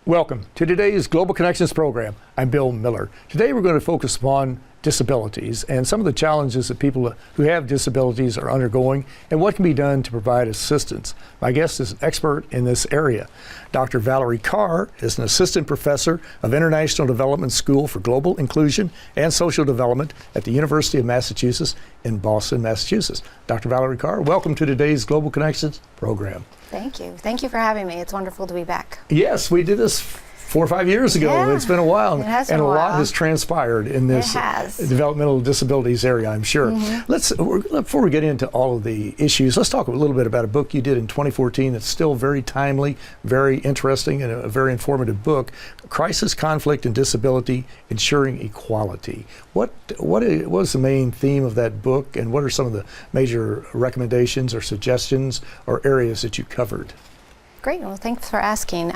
Welcome to today's Global Connections program. I'm Bill Miller. Today we're going to focus upon disabilities and some of the challenges that people who have disabilities are undergoing and what can be done to provide assistance. My guest is an expert in this area. Dr. Valerie Karr is an assistant professor of International Development School for Global Inclusion and Social Development at the University of Massachusetts in Boston, Massachusetts. Dr. Valerie Karr, welcome to today's Global Connections program. Thank you. Thank you for having me. It's wonderful to be back. Yes, we did this 4 or 5 years ago. Yeah, it's been a while, it has been a lot while. has transpired in this developmental disabilities area, I'm sure. Before we get into all of the issues, let's talk a little bit about a book you did in 2014 that's still very timely, very interesting, and a very informative book, Crisis, Conflict, and Disability, Ensuring Equality. What was the main theme of that book, and what are some of the major recommendations or suggestions or areas that you covered? Great. Well, thanks for asking.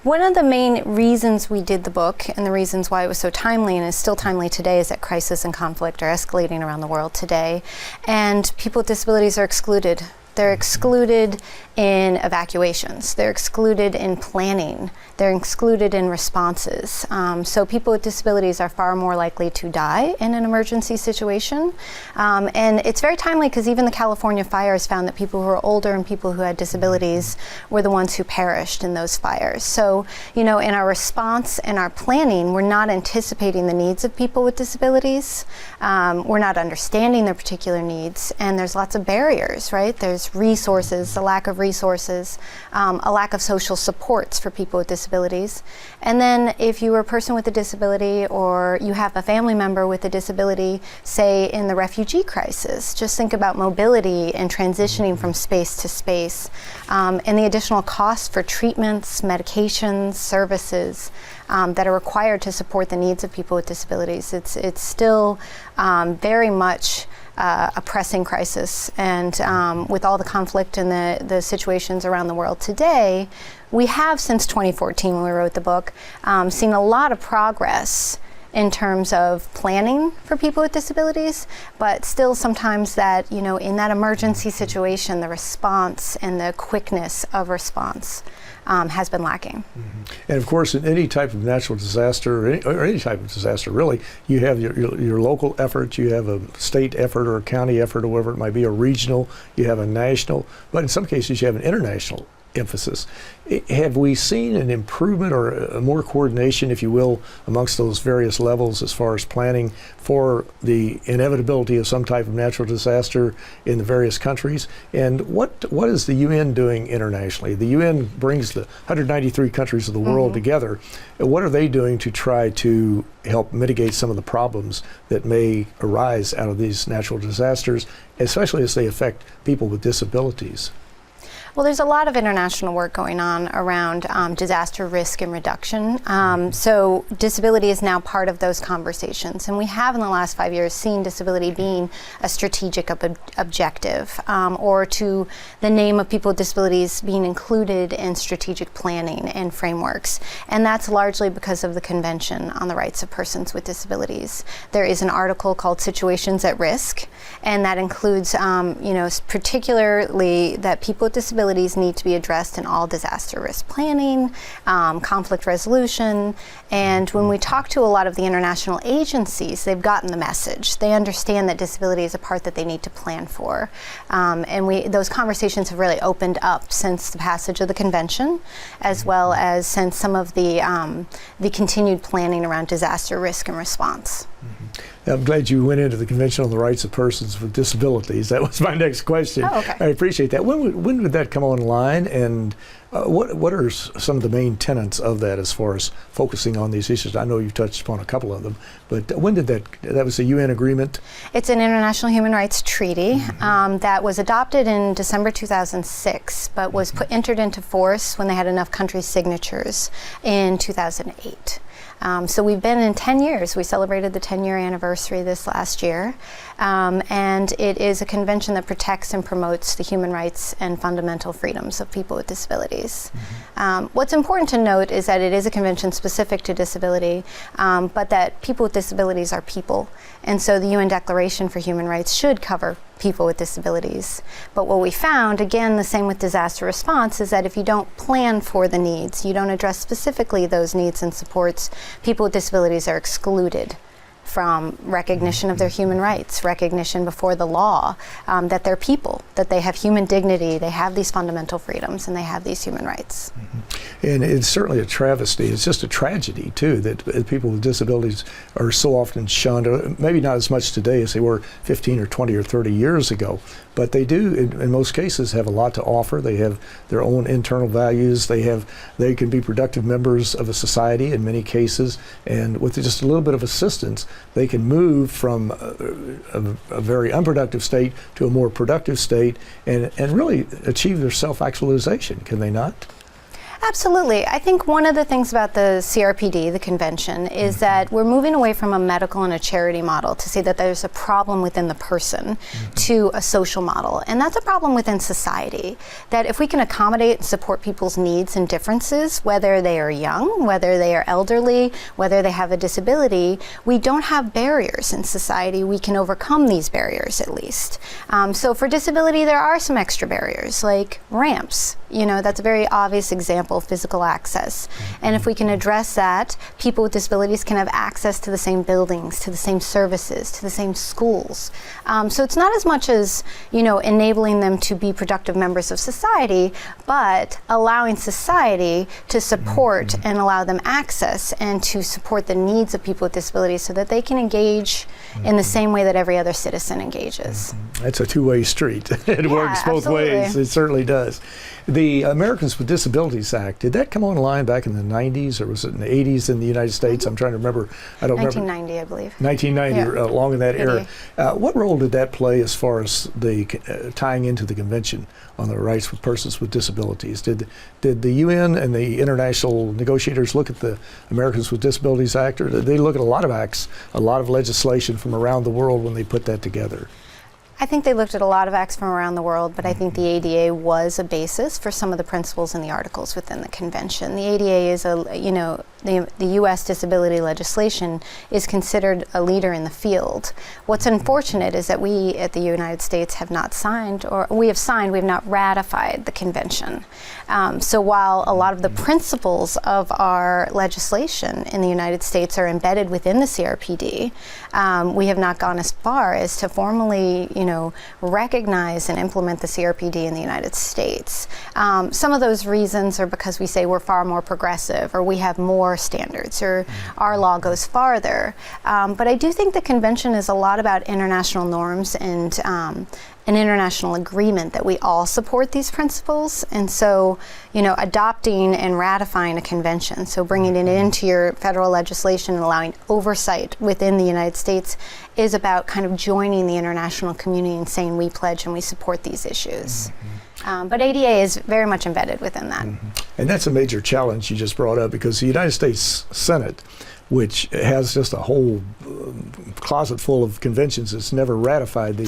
One of the main reasons we did the book and the reasons why it was so timely and is still timely today is that crisis and conflict are escalating around the world today, and people with disabilities are excluded. They're excluded in evacuations. They're excluded in planning. They're excluded in responses. So people with disabilities are far more likely to die in an emergency situation. And it's very timely because even the California fires found that people who were older and people who had disabilities were the ones who perished in those fires. So, you know, in our response and our planning, we're not anticipating the needs of people with disabilities. We're not understanding their particular needs, and there's lots of barriers, right? There's resources, a lack of resources, a lack of social supports for people with disabilities. And then if you are a person with a disability or you have a family member with a disability, say in the refugee crisis, just think about mobility and transitioning from space to space, and the additional costs for treatments, medications, services that are required to support the needs of people with disabilities. It's still very much a pressing crisis, and with all the conflict and the situations around the world today, we have since 2014 when we wrote the book seen a lot of progress in terms of planning for people with disabilities, but still sometimes that, you know, in that emergency situation, the response and the quickness of response has been lacking. And of course, in any type of natural disaster, or any type of disaster really, you have your local effort, you have a state effort or a county effort or whatever it might be, a regional, you have a national, but in some cases you have an international emphasis. Have we seen an improvement or a more coordination, if you will, amongst those various levels as far as planning for the inevitability of some type of natural disaster in the various countries? And what is the UN doing internationally? The UN brings the 193 countries of the world together. What are they doing to try to help mitigate some of the problems that may arise out of these natural disasters, especially as they affect people with disabilities? Well, there's a lot of international work going on around disaster risk and reduction. So disability is now part of those conversations. And we have in the last 5 years seen disability being a strategic objective, or to the name of people with disabilities being included in strategic planning and frameworks. And that's largely because of the Convention on the Rights of Persons with Disabilities. There is an article called Situations at Risk, and that includes, you know, particularly that people with disabilities need to be addressed in all disaster risk planning, conflict resolution. And when we talk to a lot of the international agencies, they've gotten the message. They understand that disability is a part that they need to plan for. And those conversations have really opened up since the passage of the convention, as well as since some of the continued planning around disaster risk and response. I'm glad you went into the Convention on the Rights of Persons with Disabilities. That was my next question. Oh, okay. I appreciate that. When would that come online, and what are some of the main tenets of that as far as focusing on these issues? I know you've touched upon a couple of them, but when did that was a UN agreement? It's an international human rights treaty that was adopted in December 2006, but was entered into force when they had enough country signatures in 2008. So we've been in 10 years. We celebrated the 10-year anniversary this last year. And it is a convention that protects and promotes the human rights and fundamental freedoms of people with disabilities. What's important to note is that it is a convention specific to disability, but that people with disabilities are people. And so the UN Declaration for Human Rights should cover people with disabilities. But what we found, again, the same with disaster response, is that if you don't plan for the needs, you don't address specifically those needs and supports, people with disabilities are excluded from recognition of their human rights, recognition before the law, that they're people, that they have human dignity, they have these fundamental freedoms, and they have these human rights. And it's certainly a travesty. It's just a tragedy, too, that people with disabilities are so often shunned, or maybe not as much today as they were 15 or 20 or 30 years ago. But they do, in most cases, have a lot to offer. They have their own internal values. They can be productive members of a society in many cases. And with just a little bit of assistance, they can move from a very unproductive state to a more productive state and really achieve their self-actualization, can they not? Absolutely. I think one of the things about the CRPD, the convention, is that we're moving away from a medical and a charity model to say that there's a problem within the person to a social model. And that's a problem within society, that if we can accommodate and support people's needs and differences, whether they are young, whether they are elderly, whether they have a disability, we don't have barriers in society. We can overcome these barriers at least. So for disability, there are some extra barriers like ramps. You know, that's a very obvious example of physical access. And if we can address that, people with disabilities can have access to the same buildings, to the same services, to the same schools. So it's not as much as, you know, enabling them to be productive members of society, but allowing society to support and allow them access and to support the needs of people with disabilities so that they can engage in the same way that every other citizen engages. That's a two-way street. It works both ways. It certainly does. The Americans with Disabilities Act, did that come online back in the 90s, or was it in the 80s in the United States? I'm trying to remember. I don't 1990, remember. I believe. 1990, Yeah. Along in that era. What role did that play as far as the tying into the Convention on the Rights of Persons with Disabilities? Did the UN and the international negotiators look at the Americans with Disabilities Act, or did they look at a lot of acts, a lot of legislation from around the world when they put that together? I think they looked at a lot of acts from around the world, but I think the ADA was a basis for some of the principles and the articles within the convention. The ADA is the U.S. disability legislation is considered a leader in the field. What's unfortunate is that we at the United States have not signed, or we have not ratified the convention. So while a lot of the principles of our legislation in the United States are embedded within the CRPD, we have not gone as far as to formally, recognize and implement the CRPD in the United States. Some of those reasons are because we say we're far more progressive, or we have more standards, or our law goes farther. But I do think the convention is a lot about international norms and an international agreement that we all support these principles. And so, adopting and ratifying a convention, so bringing it into your federal legislation and allowing oversight within the United States, is about kind of joining the international community and saying we pledge and we support these issues. But ADA is very much embedded within that. And that's a major challenge you just brought up, because the United States Senate, which has just a whole closet full of conventions, that's never ratified the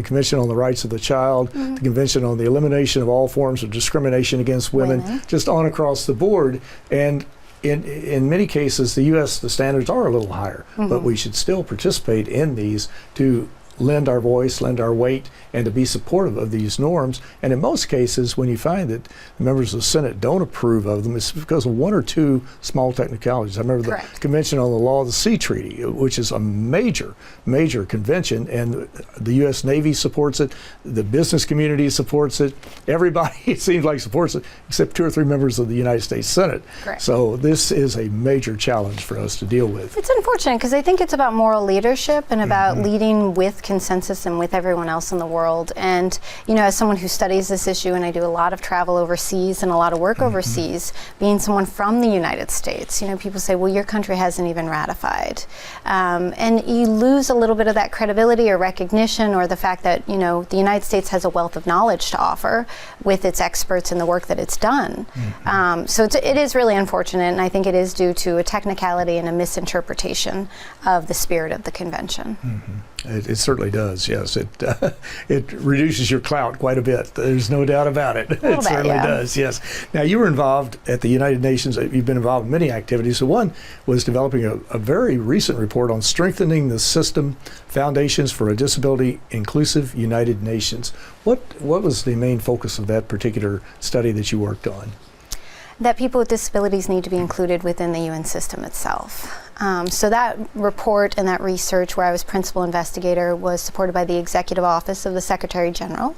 Convention on the Rights of the Child, the Convention on the Elimination of All Forms of Discrimination Against Women, just on across the board. And in many cases, the standards are a little higher, but we should still participate in these to lend our voice, lend our weight, and to be supportive of these norms. And in most cases, when you find that members of the Senate don't approve of them, it's because of one or two small technicalities. I remember the Convention on the Law of the Sea Treaty, which is a major, major convention, and the U.S. Navy supports it, the business community supports it, everybody, it seems like, supports it, except 2 or 3 members of the United States Senate. So this is a major challenge for us to deal with. It's unfortunate, because I think it's about moral leadership and about leading with consensus and with everyone else in the world. And as someone who studies this issue, and I do a lot of travel overseas and a lot of work overseas, being someone from the United States, people say, well, your country hasn't even ratified, and you lose a little bit of that credibility or recognition, or the fact that the United States has a wealth of knowledge to offer with its experts and the work that it's done. So it is really unfortunate, and I think it is due to a technicality and a misinterpretation of the spirit of the convention. It certainly does, yes. It reduces your clout quite a bit. There's no doubt about it. It certainly does, yes. Now, you were involved at the United Nations. You've been involved in many activities. So one was developing a very recent report on strengthening the system foundations for a disability inclusive United Nations. What was the main focus of that particular study that you worked on? That people with disabilities need to be included within the UN system itself. So that report and that research, where I was principal investigator, was supported by the Executive Office of the Secretary General,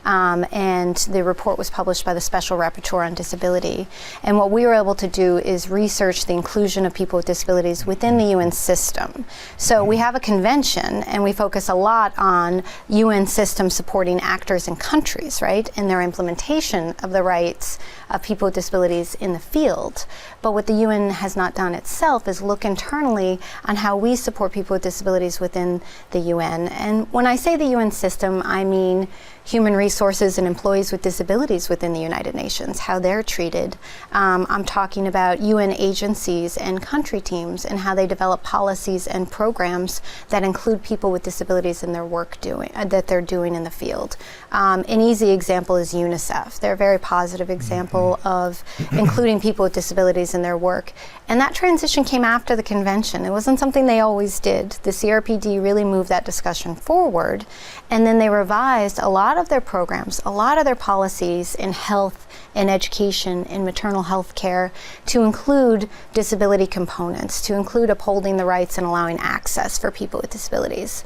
and the report was published by the Special Rapporteur on Disability. And what we were able to do is research the inclusion of people with disabilities within the UN system. So we have a convention, and we focus a lot on UN system supporting actors and countries, right, in their implementation of the rights of people with disabilities in the field. But what the UN has not done itself is look internally on how we support people with disabilities within the UN. And when I say the UN system, I mean human resources and employees with disabilities within the United Nations, how they're treated. I'm talking about UN agencies and country teams and how they develop policies and programs that include people with disabilities in their work that they're doing in the field. An easy example is UNICEF. They're a very positive example of including people with disabilities in their work. And that transition came after the convention. It wasn't something they always did. The CRPD really moved that discussion forward, and then they revised a lot of their programs, a lot of their policies in health, in education, in maternal health care, to include disability components, to include upholding the rights and allowing access for people with disabilities.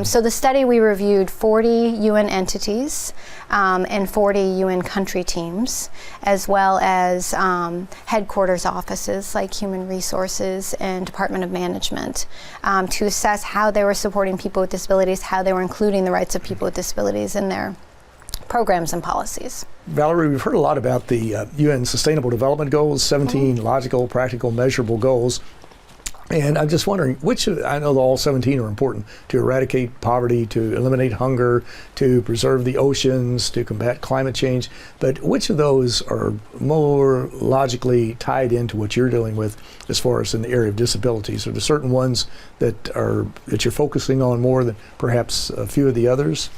So the study, we reviewed 40 UN entities and 40 UN country teams, as well as headquarters offices like Human Resources and Department of Management, to assess how they were supporting people with disabilities, how they were including the rights of people with disabilities in their programs and policies. Valerie, we've heard a lot about the UN Sustainable Development Goals, 17 logical, practical, measurable goals. And I'm just wondering, I know all 17 are important: to eradicate poverty, to eliminate hunger, to preserve the oceans, to combat climate change. But which of those are more logically tied into what you're dealing with as far as in the area of disabilities? Are there certain ones that you're focusing on more than perhaps a few of the others?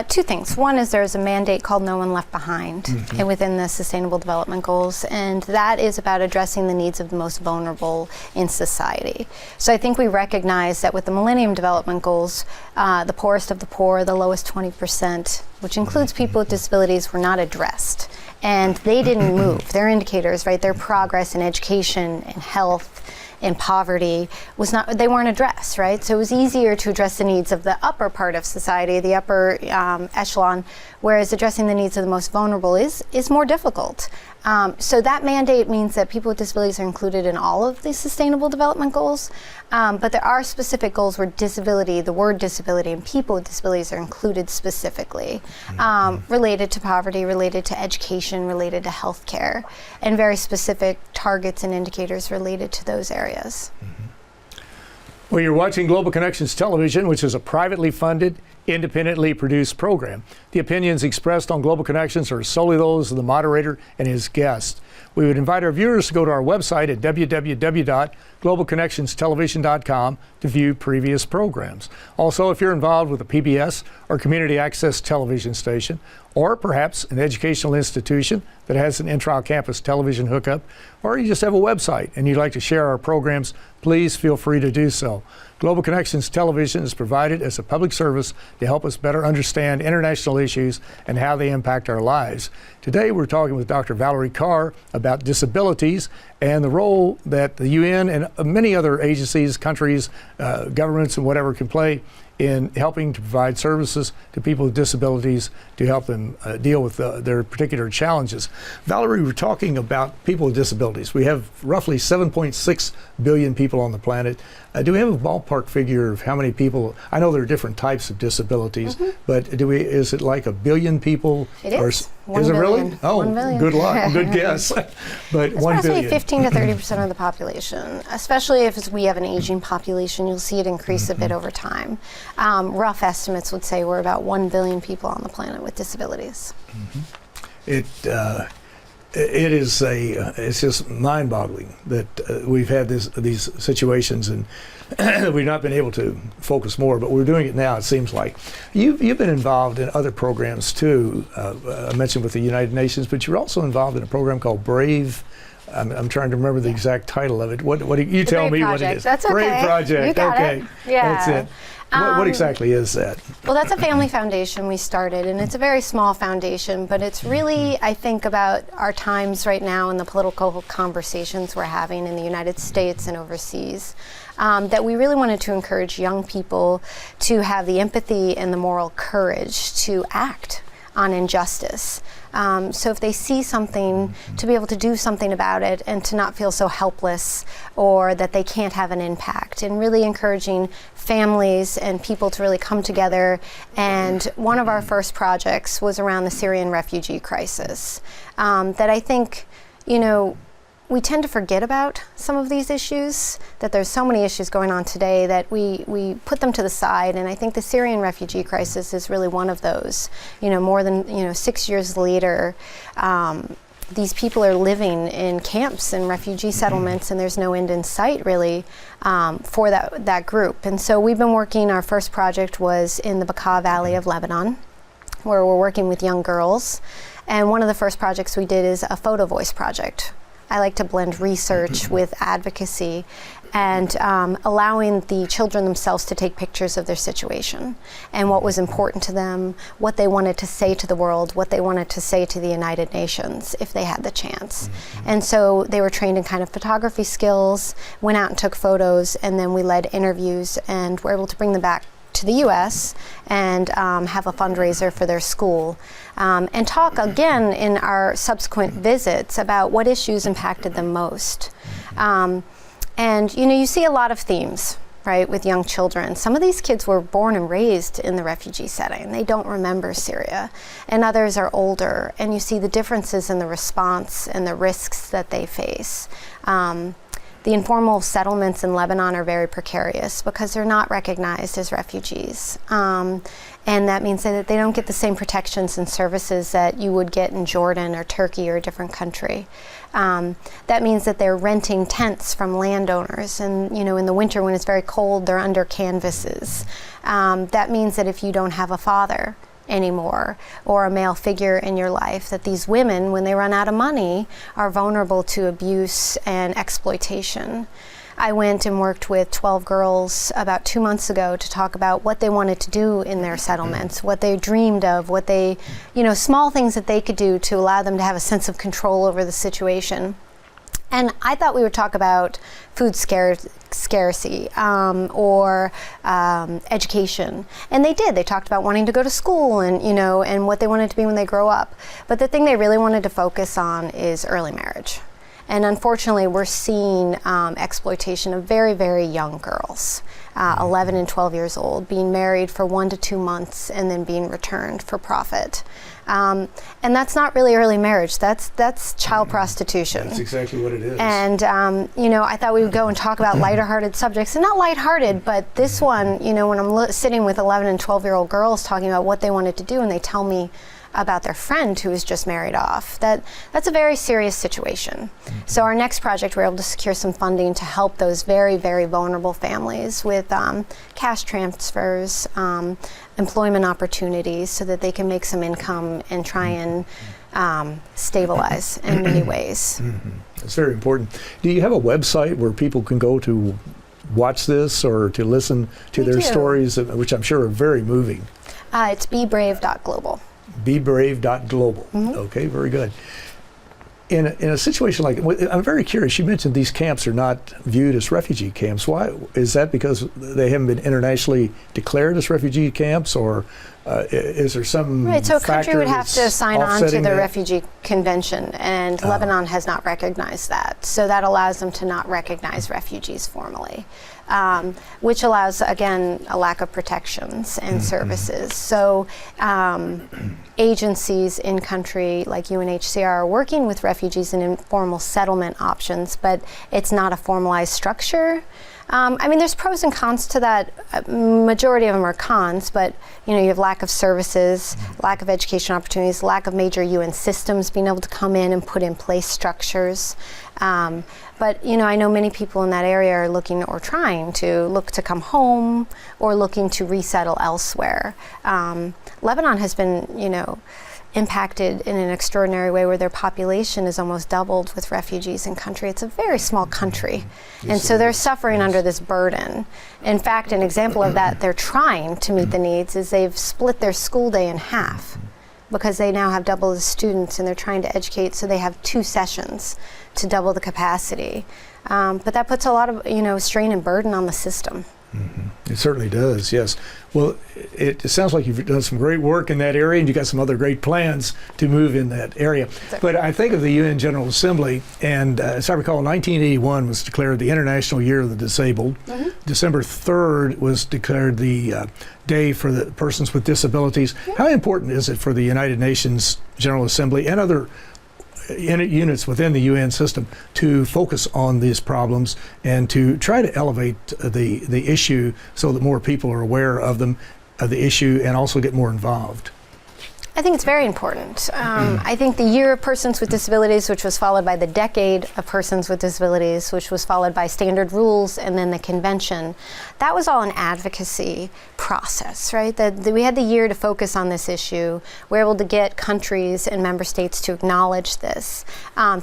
Two things. One is there's a mandate called No One Left Behind and within the Sustainable Development Goals, and that is about addressing the needs of the most vulnerable in society. So I think we recognize that with the Millennium Development Goals, the poorest of the poor, the lowest 20%, which includes people with disabilities, were not addressed. And they didn't move. Their indicators, right, their progress in education and health in poverty they weren't addressed, right? So it was easier to address the needs of the upper part of society, the upper echelon, whereas addressing the needs of the most vulnerable is more difficult. So that mandate means that people with disabilities are included in all of the Sustainable Development Goals, but there are specific goals where the word disability and people with disabilities are included specifically, related to poverty, related to education, related to healthcare, and very specific targets and indicators related to those areas. Well, you're watching Global Connections Television, which is a privately funded, independently produced program. The opinions expressed on Global Connections are solely those of the moderator and his guests. We would invite our viewers to go to our website at www.globalconnectionstelevision.com to view previous programs. Also, if you're involved with a PBS or community access television station, or perhaps an educational institution that has an intra-campus television hookup, or you just have a website and you'd like to share our programs, please feel free to do so. Global Connections Television is provided as a public service to help us better understand international issues and how they impact our lives. Today we're talking with Dr. Valerie Karr about disabilities and the role that the UN and many other agencies, countries, governments, and whatever can play in helping to provide services to people with disabilities to help them deal with their particular challenges. Valerie, we're talking about people with disabilities. We have roughly 7.6 billion people on the planet. Do we have a ballpark figure of how many people? I know there are different types of disabilities, but is it like 1 billion people? It is. Is it really? Oh, 1 billion. Good luck. Good guess. But it's 1 billion. approximately 15 to 30% of the population. Especially if we have an aging population, you'll see it increase a bit over time. Rough estimates would say we're about 1 billion people on the planet with disabilities. It is it's just mind-boggling that we've had these situations, and we've not been able to focus more, but we're doing it now, it seems like. You've been involved in other programs too. I mentioned with the United Nations, but you're also involved in a program called Brave. I'm trying to remember the exact title of it. What do you tell me Project. what it is? That's okay. Brave Project. You got okay. it. Yeah. That's it. What exactly is that? Well, that's a family foundation we started, and it's a very small foundation, but it's really, I think, about our times right now and the political conversations we're having in the United States and overseas, that we really wanted to encourage young people to have the empathy and the moral courage to act on injustice. So if they see something, to be able to do something about it and to not feel so helpless or that they can't have an impact, and really encouraging families and people to really come together. And one of our first projects was around the Syrian refugee crisis, that I think, we tend to forget about some of these issues, that there's so many issues going on today that we put them to the side. And I think the Syrian refugee crisis is really one of those. More than 6 years later, these people are living in camps and refugee settlements, and there's no end in sight really for that group. And so we've been working, our first project was in the Bekaa Valley of Lebanon, where we're working with young girls. And one of the first projects we did is a Photovoice project. I like to blend research with advocacy, and allowing the children themselves to take pictures of their situation and what was important to them, what they wanted to say to the world, what they wanted to say to the United Nations if they had the chance. And so they were trained in kind of photography skills, went out and took photos, and then we led interviews and were able to bring them back to the U.S. and have a fundraiser for their school, and talk again in our subsequent visits about what issues impacted them most. And you see a lot of themes, right, with young children. Some of these kids were born and raised in the refugee setting. They don't remember Syria, and others are older, and you see the differences in the response and the risks that they face. The informal settlements in Lebanon are very precarious because they're not recognized as refugees. And that means that they don't get the same protections and services that you would get in Jordan or Turkey or a different country. That means that they're renting tents from landowners, and in the winter when it's very cold, they're under canvases. That means that if you don't have a father anymore or a male figure in your life, that these women, when they run out of money, are vulnerable to abuse and exploitation. I went and worked with 12 girls about 2 months ago to talk about what they wanted to do in their settlements, what they dreamed of, what they, small things that they could do to allow them to have a sense of control over the situation. And I thought we would talk about food scarcity or education. And they did. They talked about wanting to go to school and, and what they wanted to be when they grow up. But the thing they really wanted to focus on is early marriage. And unfortunately, we're seeing exploitation of very, very young girls, 11 and 12 years old, being married for 1 to 2 months and then being returned for profit. And that's not really early marriage. That's child prostitution. That's exactly what it is. And, I thought we would go and talk about lighter-hearted subjects. And not lighthearted, but this one, when I'm sitting with 11 and 12-year-old girls talking about what they wanted to do, and they tell me about their friend who was just married off, that's a very serious situation. So our next project, we're able to secure some funding to help those very, very vulnerable families with cash transfers, employment opportunities, so that they can make some income and try and stabilize in many ways. It's very important. Do you have a website where people can go to watch this or to listen to their stories, which I'm sure are very moving? It's bebrave.global. bebrave.global. Okay, very good. In a situation like, I'm very curious, you mentioned these camps are not viewed as refugee camps. Why? Is that because they haven't been internationally declared as refugee camps, or is there some Right, so a country would have to that's sign on to offsetting the that? Refugee Convention, and Lebanon has not recognized that. So that allows them to not recognize refugees formally, which allows, again, a lack of protections and services. So agencies in country like UNHCR are working with refugees in informal settlement options, but it's not a formalized structure. I mean, there's pros and cons to that. Majority of them are cons, but you have lack of services, lack of education opportunities, lack of major UN systems being able to come in and put in place structures. But I know many people in that area are looking or trying to look to come home or looking to resettle elsewhere. Lebanon has been, impacted in an extraordinary way where their population is almost doubled with refugees in country. It's a very small country. And so they're suffering under this burden. In fact, an example of that, they're trying to meet the needs, is they've split their school day in half because they now have double the students and they're trying to educate, so they have 2 sessions to double the capacity. But that puts a lot of strain and burden on the system. It certainly does, yes. Well, it sounds like you've done some great work in that area, and you've got some other great plans to move in that area. But I think of the UN General Assembly, and as I recall, 1981 was declared the International Year of the Disabled. December 3rd was declared the day for the persons with disabilities. How important is it for the United Nations General Assembly and other units within the UN system to focus on these problems and to try to elevate the issue so that more people are aware of them, of the issue, and also get more involved? I think it's very important. I think the Year of Persons with Disabilities, which was followed by the Decade of Persons with Disabilities, which was followed by standard rules and then the convention, that was all an advocacy process, right? We had the year to focus on this issue. We were able to get countries and member states to acknowledge this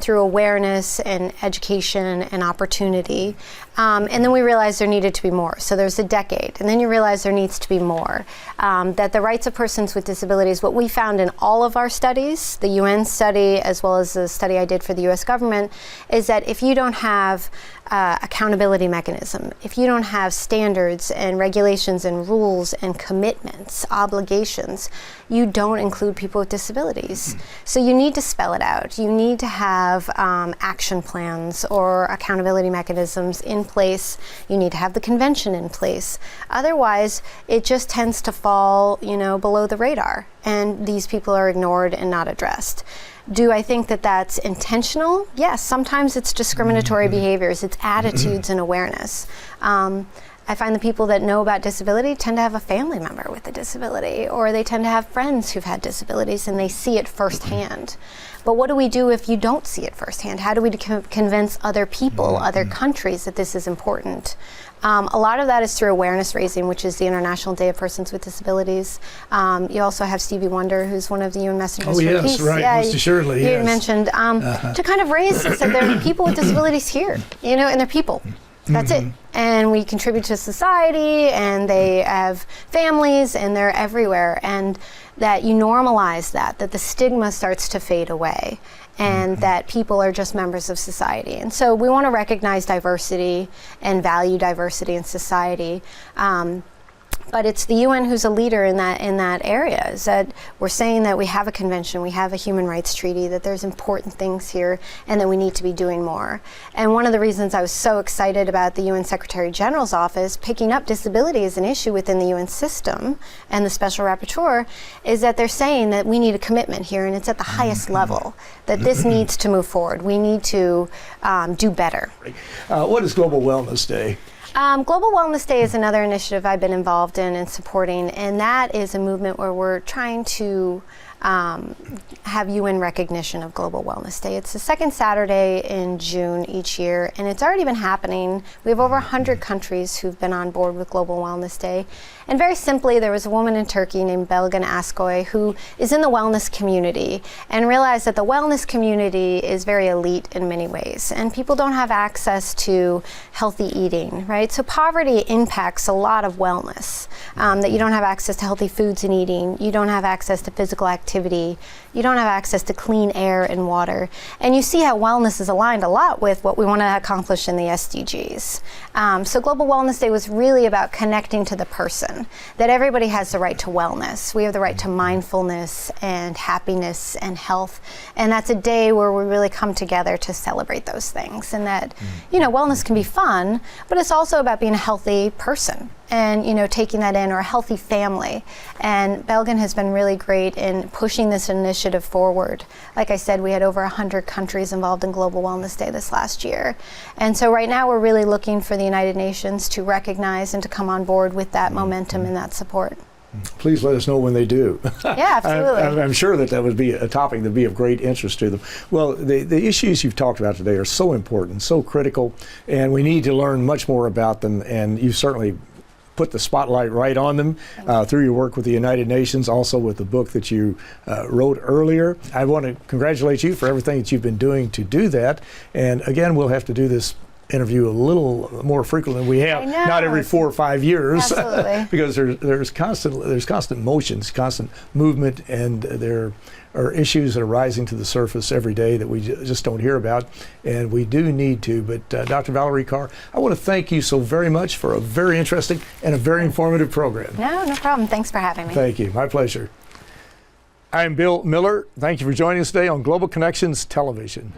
through awareness and education and opportunity. And then we realized there needed to be more. So there's a decade. And then you realize there needs to be more. That the rights of persons with disabilities, what we found in all of our studies, the UN study as well as the study I did for the US government, is that if you don't have accountability mechanism, if you don't have standards and regulations and rules and commitments, obligations, you don't include people with disabilities. So you need to spell it out. You need to have action plans or accountability mechanisms in place. You need to have the convention in place. Otherwise, it just tends to fall, below the radar, and these people are ignored and not addressed. Do I think that that's intentional? Yes, sometimes it's discriminatory behaviors, it's attitudes and awareness. I find the people that know about disability tend to have a family member with a disability, or they tend to have friends who've had disabilities and they see it firsthand. But what do we do if you don't see it firsthand? How do we convince other people, other countries that this is important? A lot of that is through awareness raising, which is the International Day of Persons with Disabilities. You also have Stevie Wonder, who's one of the UN messengers for peace. Right, most assuredly, you mentioned, to kind of raise this, that there are people with disabilities here, and they're people. That's it. And we contribute to society, and they have families, and they're everywhere. And that you normalize that the stigma starts to fade away, and that people are just members of society. And so we want to recognize diversity and value diversity in society. But it's the UN who's a leader in that area. Is that we're saying that we have a convention, we have a human rights treaty, that there's important things here, and that we need to be doing more. And one of the reasons I was so excited about the UN Secretary General's office picking up disability as an issue within the UN system and the Special Rapporteur is that they're saying that we need a commitment here, and it's at the highest level, that this needs to move forward. We need to do better. What is Global Wellness Day? Global Wellness Day is another initiative I've been involved in and supporting, and that is a movement where we're trying to have UN recognition of Global Wellness Day. It's the second Saturday in June each year, and it's already been happening. We have over 100 countries who've been on board with Global Wellness Day. And very simply, there was a woman in Turkey named Belgin Askoy who is in the wellness community and realized that the wellness community is very elite in many ways, and people don't have access to healthy eating, right? So poverty impacts a lot of wellness, that you don't have access to healthy foods and eating, you don't have access to physical activity, you don't have access to clean air and water. And you see how wellness is aligned a lot with what we want to accomplish in the SDGs. So Global Wellness Day was really about connecting to the person, that everybody has the right to wellness. We have the right to mindfulness and happiness and health. And that's a day where we really come together to celebrate those things. And that, wellness can be fun, but it's also about being a healthy person. and taking that in, or a healthy family. And Belgium has been really great in pushing this initiative forward. Like I said, we had over 100 countries involved in Global Wellness Day this last year. And so right now we're really looking for the United Nations to recognize and to come on board with that momentum and that support. Please let us know when they do. Yeah, absolutely. I'm sure that would be a topic that would be of great interest to them. Well, the issues you've talked about today are so important, so critical, and we need to learn much more about them, and you certainly put the spotlight right on them through your work with the United Nations, also with the book that you wrote earlier. I want to congratulate you for everything that you've been doing to do that, and again, we'll have to do this interview a little more frequently than we have, not every 4 or 5 years. Absolutely. Because there's constant motions, constant movement, and there are issues that are rising to the surface every day that we just don't hear about, and we do need to. But Dr. Valerie Karr, I want to thank you so very much for a very interesting and a very informative program. No problem. Thanks for having me. Thank you. My pleasure. I'm Bill Miller. Thank you for joining us today on Global Connections Television.